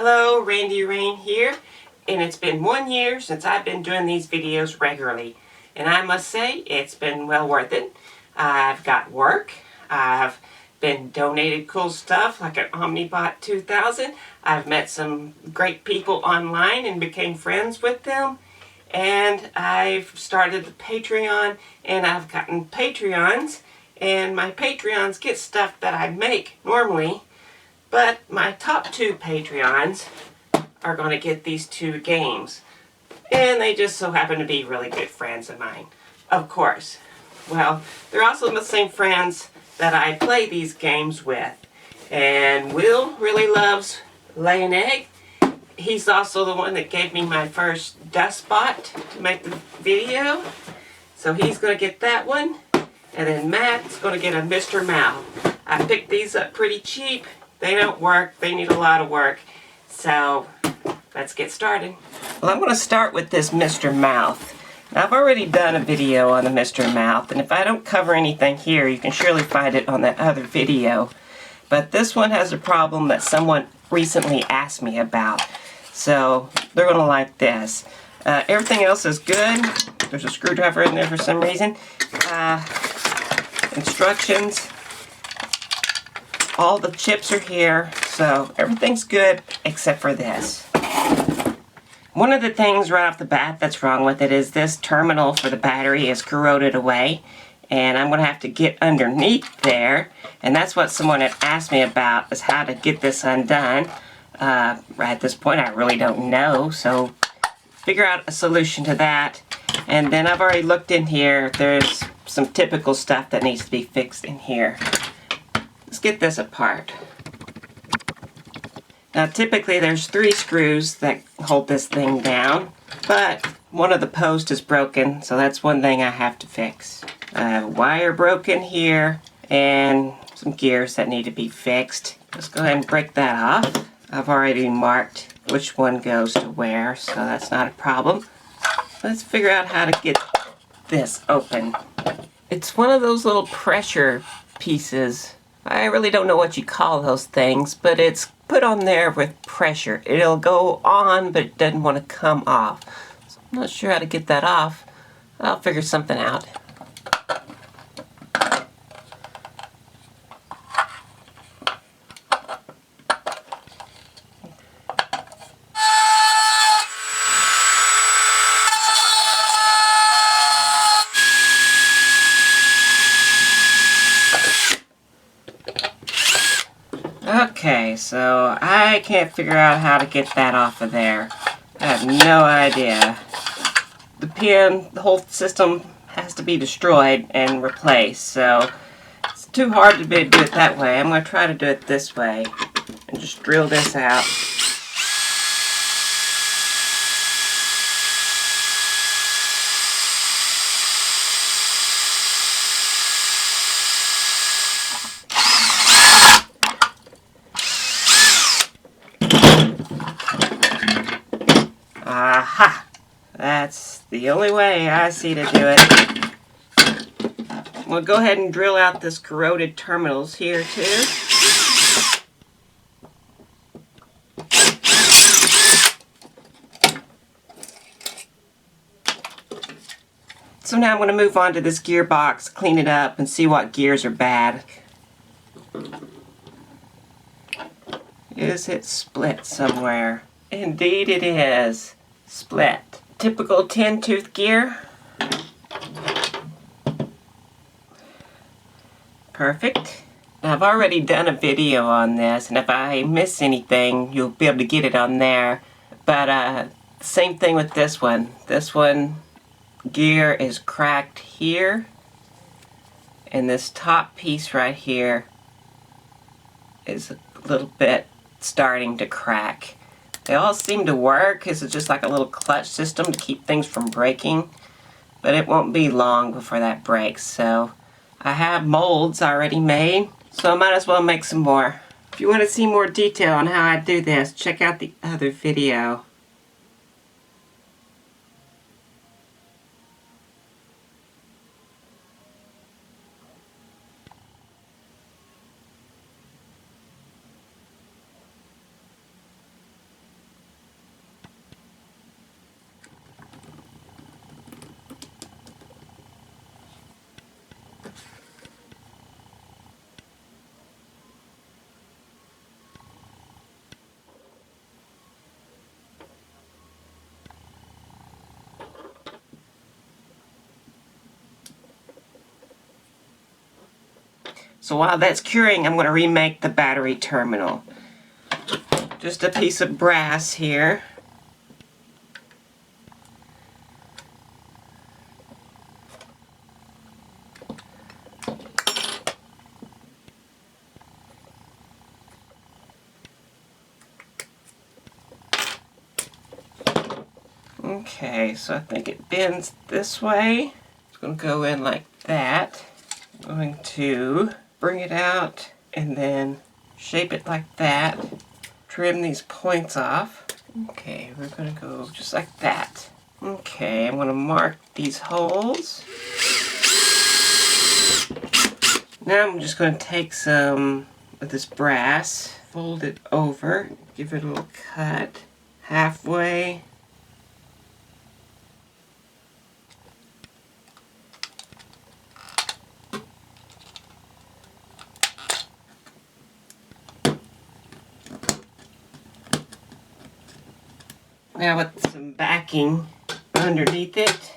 Hello, Randy Rain here, and it's been 1 year since I've been doing these videos regularly, and I must say it's been well worth it. I've got work, I've been donated cool stuff like an Omnibot 2000, I've met some great people online and became friends with them, and I've started the Patreon, and I've gotten Patreons, and my Patreons get stuff that I make normally. But my top 2 Patreons are going to get these 2 games. And they just so happen to be really good friends of mine. Of course. Well, they're also the same friends that I play these games with. And Will really loves laying egg. He's also the one that gave me my first dust bot to make the video. So he's going to get that one. And then Matt's going to get a Mr. Mouth. I picked these up pretty cheap. They don't work. They need a lot of work. So, let's get started. Well, I'm going to start with this Mr. Mouth. Now, I've already done a video on the Mr. Mouth, and if I don't cover anything here, you can surely find it on that other video. But this one has a problem that someone recently asked me about. So, they're going to like this. Everything else is good. There's a screwdriver in there for some reason. Instructions. All the chips are here, so everything's good except for this. One of the things right off the bat that's wrong with it is this terminal for the battery is corroded away, and I'm going to have to get underneath there, and that's what someone had asked me about, is how to get this undone. Right at this point I really don't know, so figure out a solution to that. And then I've already looked in here. There's some typical stuff that needs to be fixed in here. Let's get this apart. Now typically there's 3 screws that hold this thing down, but one of the posts is broken, so that's one thing I have to fix. Wire broken here, and some gears that need to be fixed. Let's go ahead and break that off. I've already marked which one goes to where, so that's not a problem. Let's figure out how to get this open. It's one of those little pressure pieces. I really don't know what you call those things, but it's put on there with pressure. It'll go on, but it doesn't want to come off. So I'm not sure how to get that off. I'll figure something out. Okay, so I can't figure out how to get that off of there. I have no idea. The pin, the whole system has to be destroyed and replaced, so it's too hard to do it that way. I'm going to try to do it this way and just drill this out. Aha! That's the only way I see to do it. We'll go ahead and drill out this corroded terminals here too. So now I'm going to move on to this gearbox, clean it up, and see what gears are bad. Is it split somewhere? Indeed it is. Split. Typical 10-tooth gear. Perfect. Now, I've already done a video on this, and if I miss anything, you'll be able to get it on there. But same thing with this one. This one, gear is cracked here, and this top piece right here is a little bit starting to crack. They all seem to work. It's just like a little clutch system to keep things from breaking. But it won't be long before that breaks. So I have molds already made. So I might as well make some more. If you want to see more detail on how I do this, check out the other video. So while that's curing, I'm going to remake the battery terminal. Just a piece of brass here. Okay, so I think it bends this way. It's going to go in like that. I'm going to bring it out and then shape it like that. Trim these points off. Okay, we're going to go just like that. Okay, I'm going to mark these holes. Now I'm just going to take some of this brass, fold it over, give it a little cut halfway. Now with some backing underneath it,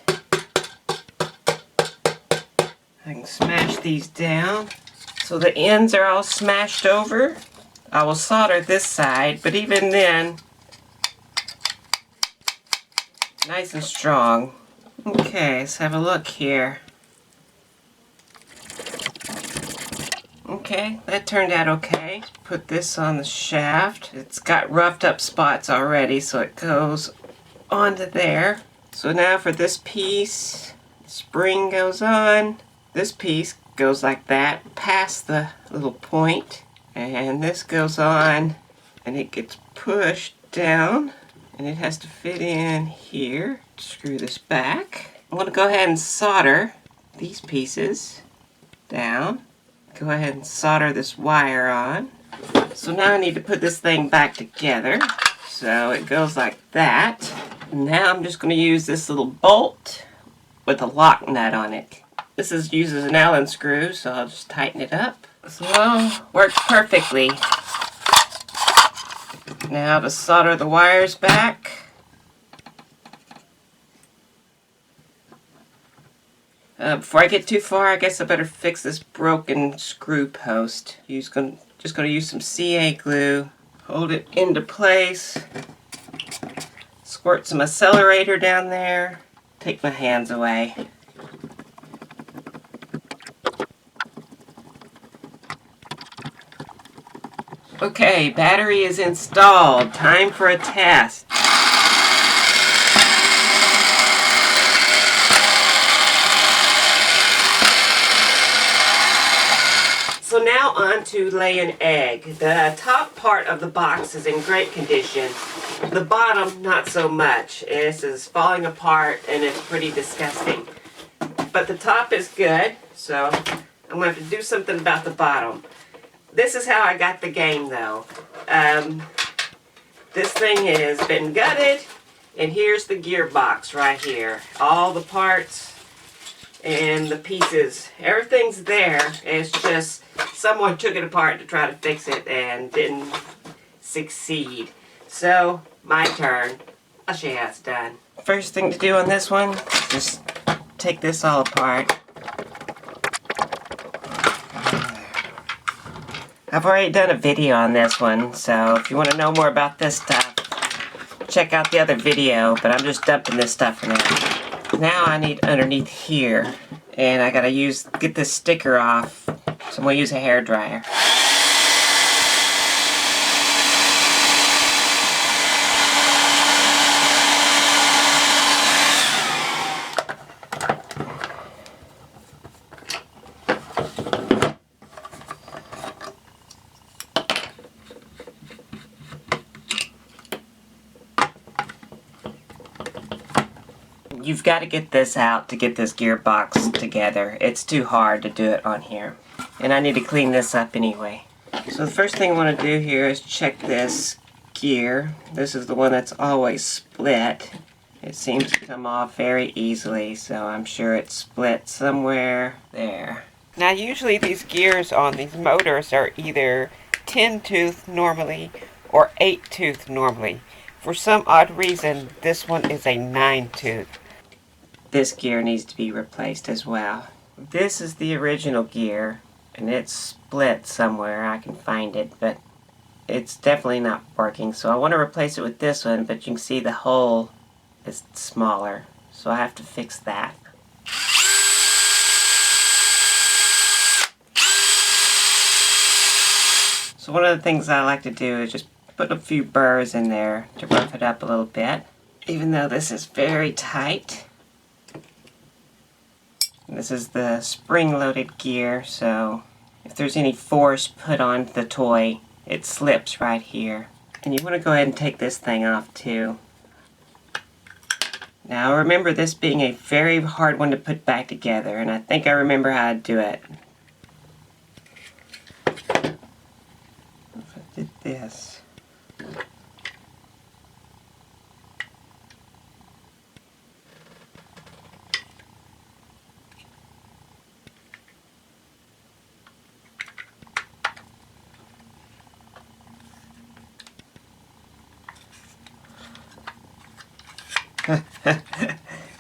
I can smash these down. So the ends are all smashed over. I will solder this side, but even then, nice and strong. Okay, let's have a look here. Okay, that turned out okay. Put this on the shaft. It's got roughed up spots already, so it goes onto there. So now for this piece, the spring goes on. This piece goes like that, past the little point. And this goes on, and it gets pushed down, and it has to fit in here. Screw this back. I'm going to go ahead and solder these pieces down. Go ahead and solder this wire on. So now I need to put this thing back together. So it goes like that. Now I'm just going to use this little bolt with a lock nut on it. This uses an Allen screw, so I'll just tighten it up. So it all works perfectly. Now to solder the wires back. Before I get too far, I guess I better fix this broken screw post. Just going to use some CA glue, hold it into place, squirt some accelerator down there, take my hands away. Okay, battery is installed. Time for a test. So now on to lay an egg. The top part of the box is in great condition. The bottom, not so much. This is falling apart and it's pretty disgusting. But the top is good, so I'm going to have to do something about the bottom. This is how I got the game though. This thing has been gutted, and here's the gearbox right here. All the parts and the pieces, everything's there. It's just someone took it apart to try to fix it and didn't succeed. So, my turn. I'll show you how it's done. First thing to do on this one, just take this all apart. I've already done a video on this one, so if you want to know more about this stuff, check out the other video, but I'm just dumping this stuff in there. Now I need underneath here, and I gotta get this sticker off, so I'm gonna use a hairdryer. You've got to get this out to get this gearbox together. It's too hard to do it on here. And I need to clean this up anyway. So the first thing I want to do here is check this gear. This is the one that's always split. It seems to come off very easily, so I'm sure it's split somewhere there. Now usually these gears on these motors are either 10-tooth normally or 8-tooth normally. For some odd reason, this one is a 9-tooth. This gear needs to be replaced as well. This is the original gear, and it's split somewhere. I can find it, but it's definitely not working. So I want to replace it with this one, but you can see the hole is smaller. So I have to fix that. So one of the things I like to do is just put a few burrs in there to rough it up a little bit. Even though this is very tight. This is the spring-loaded gear, so if there's any force put on the toy, it slips right here. And you want to go ahead and take this thing off too. Now remember this being a very hard one to put back together, and I think I remember how to do it. If I did this.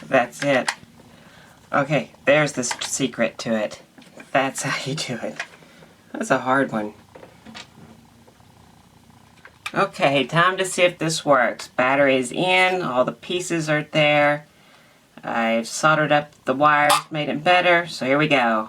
That's it. Okay, there's the secret to it. That's how you do it. That's a hard one. Okay, time to see if this works. Battery's in, all the pieces are there. I've soldered up the wires, made it better, so here we go.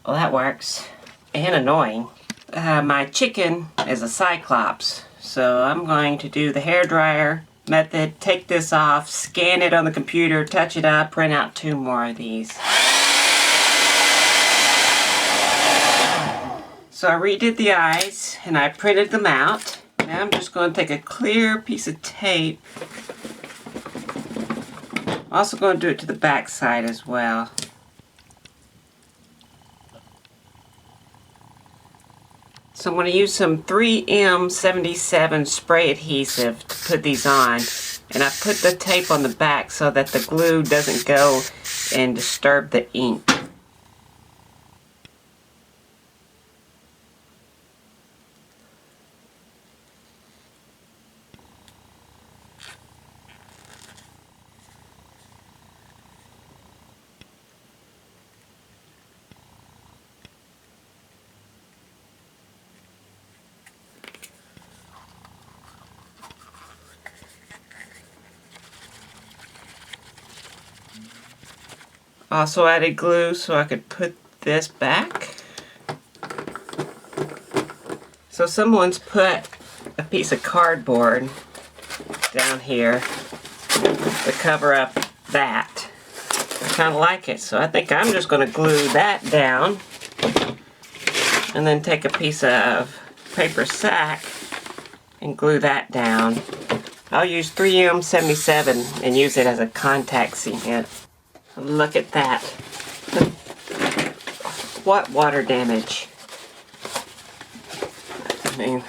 Well, that works. And annoying. My chicken is a Cyclops, so I'm going to do the hairdryer method, take this off, scan it on the computer, touch it up, print out 2 more of these. So I redid the eyes, and I printed them out. Now I'm just going to take a clear piece of tape. I'm also going to do it to the back side as well. So I'm going to use some 3M77 spray adhesive to put these on. And I put the tape on the back so that the glue doesn't go and disturb the ink. Also added glue so I could put this back. So someone's put a piece of cardboard down here to cover up that. I kind of like it, so I think I'm just going to glue that down and then take a piece of paper sack and glue that down. I'll use 3M77 and use it as a contact cement. Look at that. What water damage. I mean,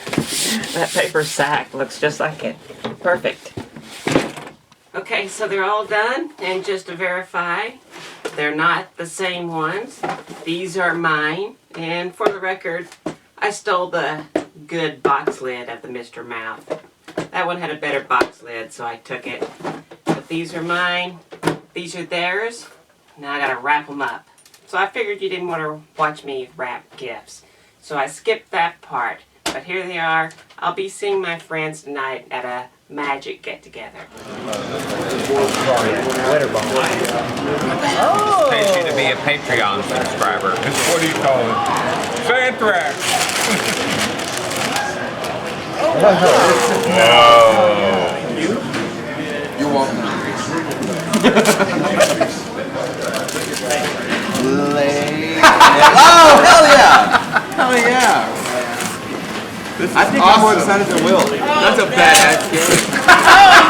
that paper sack looks just like it. Perfect. Okay, so they're all done, and just to verify, they're not the same ones. These are mine, and for the record, I stole the good box lid of the Mr. Mouth. That one had a better box lid, so I took it. But these are mine. These are theirs. Now I gotta wrap them up. So I figured you didn't want to watch me wrap gifts. So I skipped that part. But here they are. I'll be seeing my friends tonight at a magic get-together. Oh! Pays you to be a Patreon subscriber. What do you call it? Fanthrax! You want me? Oh, hell yeah! Hell yeah! I think I'm more excited than Will. That's a badass game.